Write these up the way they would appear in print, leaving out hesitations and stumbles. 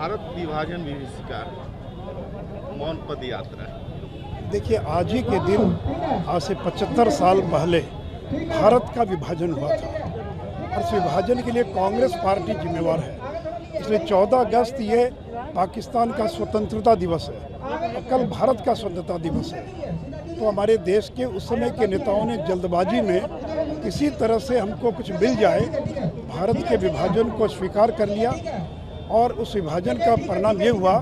भारत विभाजन विभीषिका मौन पद यात्रा। देखिए, आज ही के दिन आज से 75 साल पहले भारत का विभाजन हुआ था और इस विभाजन के लिए कांग्रेस पार्टी जिम्मेवार है। इसलिए 14 अगस्त ये पाकिस्तान का स्वतंत्रता दिवस है और कल भारत का स्वतंत्रता दिवस है। तो हमारे देश के उस समय के नेताओं ने जल्दबाजी में किसी तरह से हमको कुछ मिल जाए, भारत के विभाजन को स्वीकार कर लिया और उस विभाजन का परिणाम ये हुआ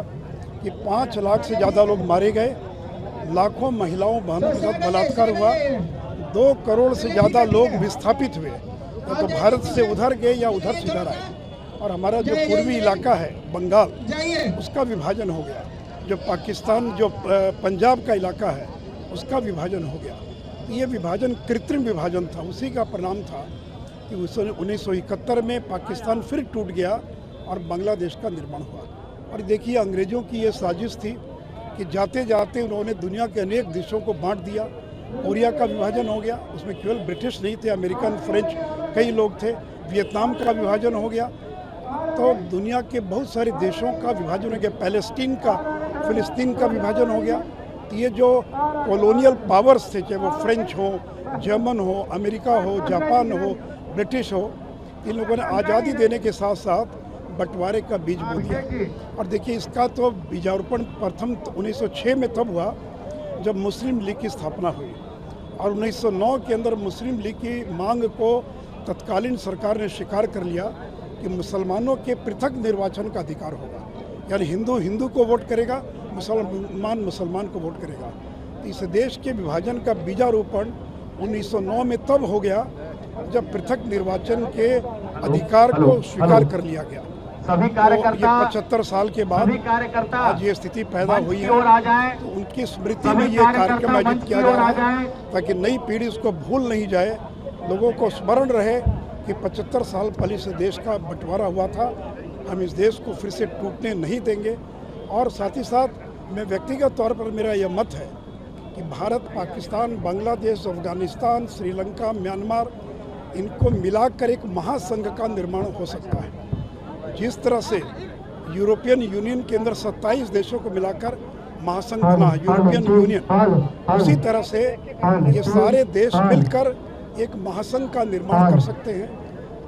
कि 5 लाख से ज़्यादा लोग मारे गए, लाखों महिलाओं बहनों के साथ बलात्कार हुआ, 2 करोड़ से ज़्यादा लोग विस्थापित हुए, या तो भारत से उधर गए या उधर से इधर आए। और हमारा जो पूर्वी इलाका है बंगाल, उसका विभाजन हो गया। जो पाकिस्तान जो पंजाब का इलाका है उसका विभाजन हो गया। ये विभाजन कृत्रिम विभाजन था, उसी का परिणाम था कि 1971 में पाकिस्तान फिर टूट गया और बांग्लादेश का निर्माण हुआ। और देखिए, अंग्रेज़ों की ये साजिश थी कि जाते जाते उन्होंने दुनिया के अनेक देशों को बांट दिया। कोरिया का विभाजन हो गया, उसमें केवल ब्रिटिश नहीं थे, अमेरिकन, फ्रेंच कई लोग थे। वियतनाम का विभाजन हो गया। तो दुनिया के बहुत सारे देशों का विभाजन हो गया। फिलिस्तीन का विभाजन हो गया। तो ये जो कॉलोनियल पावर्स थे, चाहे वो फ्रेंच हो, जर्मन हो, अमेरिका हो, जापान हो, ब्रिटिश हो, इन लोगों ने आज़ादी देने के साथ साथ बंटवारे का बीज बो दिया। और देखिए, इसका तो बीजारोपण प्रथम 1906 में तब हुआ जब मुस्लिम लीग की स्थापना हुई और 1909 के अंदर मुस्लिम लीग की मांग को तत्कालीन सरकार ने स्वीकार कर लिया कि मुसलमानों के पृथक निर्वाचन का अधिकार होगा, यानी हिंदू हिंदू को वोट करेगा, मुसलमान मुसलमान को वोट करेगा। तो इस देश के विभाजन का बीजारोपण 1909 में तब हो गया जब पृथक निर्वाचन के अधिकार को स्वीकार कर लिया गया। सभी तो कार्यकर्ता ये 75 साल के बाद आज ये स्थिति पैदा हुई है। तो उनकी स्मृति में ये कार्यक्रम आयोजित किया जा रहा है ताकि नई पीढ़ी उसको भूल नहीं जाए, लोगों को स्मरण रहे कि 75 साल पहले से देश का बंटवारा हुआ था। हम इस देश को फिर से टूटने नहीं देंगे। और साथ ही साथ मैं व्यक्तिगत तौर पर मेरा यह मत है कि भारत, पाकिस्तान, बांग्लादेश, अफगानिस्तान, श्रीलंका, म्यांमार, इनको मिलाकर एक महासंघ का निर्माण हो सकता है। जिस तरह से यूरोपियन यूनियन के अंदर 27 देशों को मिलाकर महासंघ बना यूरोपियन यूनियन, उसी तरह से ये सारे देश मिलकर एक महासंघ का निर्माण कर सकते हैं।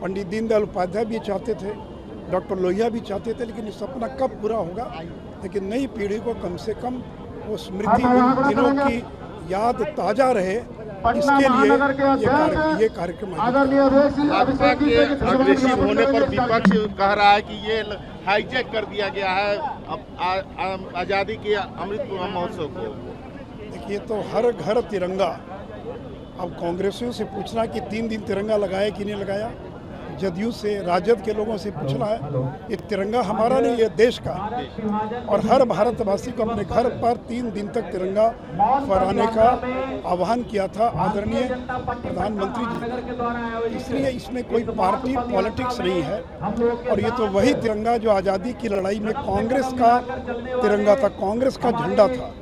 पंडित दीनदयाल उपाध्याय भी चाहते थे, डॉक्टर लोहिया भी चाहते थे, लेकिन ये सपना कब पूरा होगा। लेकिन नई पीढ़ी को कम से कम वो स्मृति, उन दिनों की याद ताज़ा रहे, इसके लिए ये कार्यक्रम भाजपा के अग्रेसिव होने पर विपक्ष कह रहा है कि ये हाईजैक कर दिया गया है अब आज़ादी के अमृत महोत्सव को। देखिए, तो हर घर तिरंगा। अब कांग्रेसियों से पूछना कि 3 दिन तिरंगा लगाया कि नहीं लगाया, जदयू से, राजद के लोगों से पूछना है। ये तिरंगा हमारा नहीं, ये देश का। और हर भारतवासी को अपने घर पर 3 दिन तक तिरंगा फहराने का आह्वान किया था आदरणीय प्रधानमंत्री जी। इसलिए इसमें कोई पार्टी पॉलिटिक्स नहीं है। और ये तो वही तिरंगा जो आज़ादी की लड़ाई में कांग्रेस का तिरंगा था, कांग्रेस का झंडा था।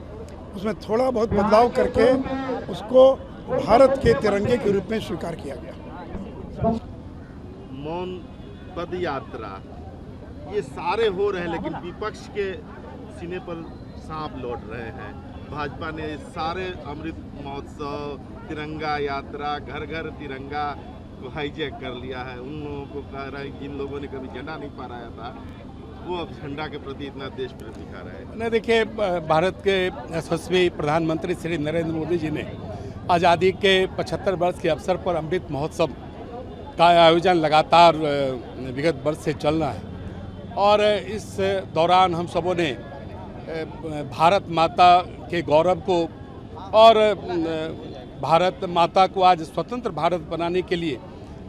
उसमें थोड़ा बहुत बदलाव करके उसको भारत के तिरंगे के रूप में स्वीकार किया गया। मौन पद यात्रा, ये सारे हो रहे हैं, लेकिन विपक्ष के सीने पर सांप लौट रहे हैं। भाजपा ने सारे अमृत महोत्सव, तिरंगा यात्रा, घर घर तिरंगा को हाईजैक कर लिया है। उन लोगों को कह रहा है कि जिन लोगों ने कभी झंडा नहीं फहराया था वो अब झंडा के प्रति इतना देश प्रेम दिखा रहे हैं। नहीं, देखिए, भारत के यशस्वी प्रधानमंत्री श्री नरेंद्र मोदी जी ने आज़ादी के 75 वर्ष के अवसर पर अमृत महोत्सव का आयोजन लगातार विगत वर्ष से चल रहा है। और इस दौरान हम सबों ने भारत माता के गौरव को और भारत माता को आज स्वतंत्र भारत बनाने के लिए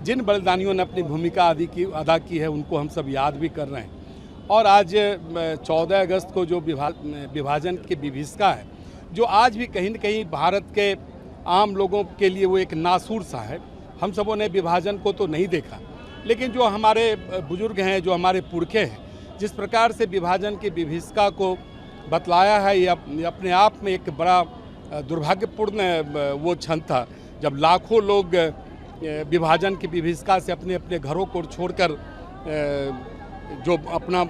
जिन बलिदानियों ने अपनी भूमिका अदा की है, उनको हम सब याद भी कर रहे हैं। और आज 14 अगस्त को जो विभाजन की विभीषिका है, जो आज भी कहीं न कहीं भारत के आम लोगों के लिए वो एक नासूर सा है। हम सबों ने विभाजन को तो नहीं देखा, लेकिन जो हमारे बुजुर्ग हैं, जो हमारे पुरखे हैं, जिस प्रकार से विभाजन की विभीषिका को बतलाया है, ये अपने आप में एक बड़ा दुर्भाग्यपूर्ण वो क्षण था जब लाखों लोग विभाजन की विभीषिका से अपने अपने घरों को छोड़कर जो अपना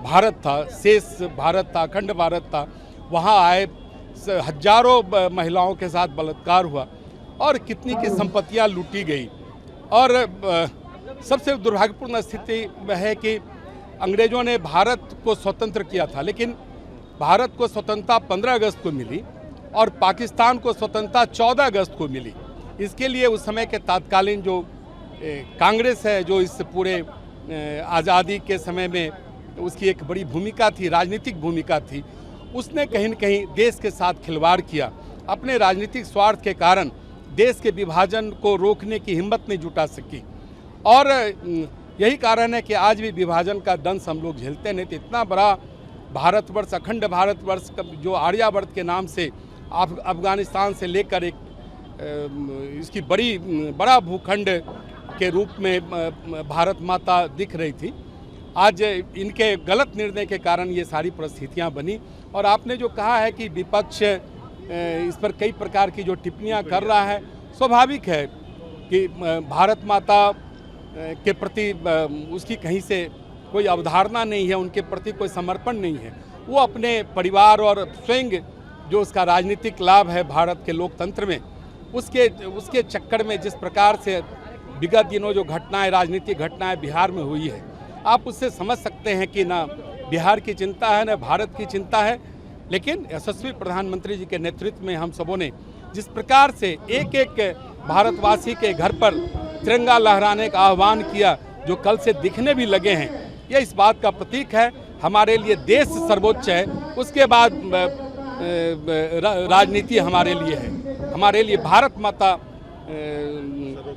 भारत था, शेष भारत था, अखंड भारत था, वहाँ आए, हजारों महिलाओं के साथ बलात्कार हुआ और कितनी की संपत्तियाँ लूटी गई। और सबसे दुर्भाग्यपूर्ण स्थिति है कि अंग्रेज़ों ने भारत को स्वतंत्र किया था, लेकिन भारत को स्वतंत्रता 15 अगस्त को मिली और पाकिस्तान को स्वतंत्रता 14 अगस्त को मिली। इसके लिए उस समय के तत्कालीन जो कांग्रेस है, जो इस पूरे आज़ादी के समय में उसकी एक बड़ी भूमिका थी, राजनीतिक भूमिका थी, उसने कहीं न कहीं देश के साथ खिलवाड़ किया। अपने राजनीतिक स्वार्थ के कारण देश के विभाजन को रोकने की हिम्मत नहीं जुटा सकी और यही कारण है कि आज भी विभाजन का दंश हम लोग झेलते नहीं। तो इतना बड़ा भारतवर्ष, अखंड भारतवर्ष जो आर्यावर्त के नाम से अफगानिस्तान से लेकर एक इसकी बड़ा भूखंड के रूप में भारत माता दिख रही थी, आज इनके गलत निर्णय के कारण ये सारी परिस्थितियां बनी। और आपने जो कहा है कि विपक्ष इस पर कई प्रकार की जो टिप्पणियां कर रहा है, स्वाभाविक है कि भारत माता के प्रति उसकी कहीं से कोई अवधारणा नहीं है, उनके प्रति कोई समर्पण नहीं है। वो अपने परिवार और स्वयं जो उसका राजनीतिक लाभ है भारत के लोकतंत्र में, उसके चक्कर में जिस प्रकार से विगत दिनों जो घटनाएं, राजनीतिक घटनाएं बिहार में हुई है, आप उससे समझ सकते हैं कि ना बिहार की चिंता है ना भारत की चिंता है। लेकिन यशस्वी प्रधानमंत्री जी के नेतृत्व में हम सबों ने जिस प्रकार से एक एक भारतवासी के घर पर तिरंगा लहराने का आह्वान किया, जो कल से दिखने भी लगे हैं, यह इस बात का प्रतीक है हमारे लिए देश सर्वोच्च है, उसके बाद राजनीति हमारे लिए है। हमारे लिए भारत माता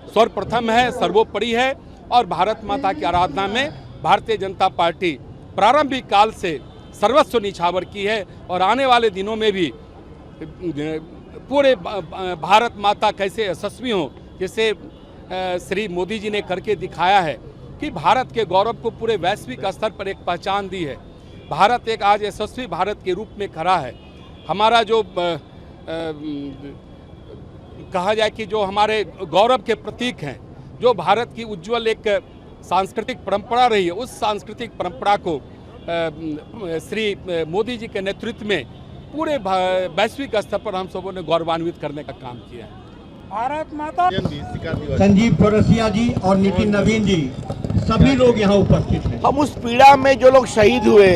सर्वप्रथम है, सर्वोपरि है और भारत माता की आराधना में भारतीय जनता पार्टी प्रारंभिक काल से सर्वस्व निछावर की है और आने वाले दिनों में भी पूरे भारत माता कैसे यशस्वी हों, जैसे श्री मोदी जी ने करके दिखाया है कि भारत के गौरव को पूरे वैश्विक स्तर पर एक पहचान दी है। भारत एक आज यशस्वी भारत के रूप में खड़ा है। हमारा जो कहा जाए कि जो हमारे गौरव के प्रतीक हैं, जो भारत की उज्जवल एक सांस्कृतिक परंपरा रही है, उस सांस्कृतिक परंपरा को श्री मोदी जी के नेतृत्व में पूरे वैश्विक स्तर पर हम सबों ने गौरवान्वित करने का काम किया है। भारत माता। संजीव चौरसिया जी और नितिन नवीन जी, सभी लोग यहाँ उपस्थित हैं। हम उस पीड़ा में जो लोग शहीद हुए,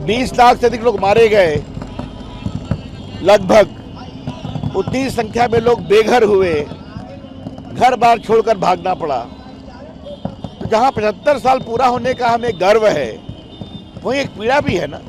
20 लाख से अधिक लोग मारे गए, लगभग उतनी संख्या में लोग बेघर हुए, घर बार छोड़कर भागना पड़ा। तो जहाँ 75 साल पूरा होने का हमें गर्व है, वहीं एक पीड़ा भी है ना।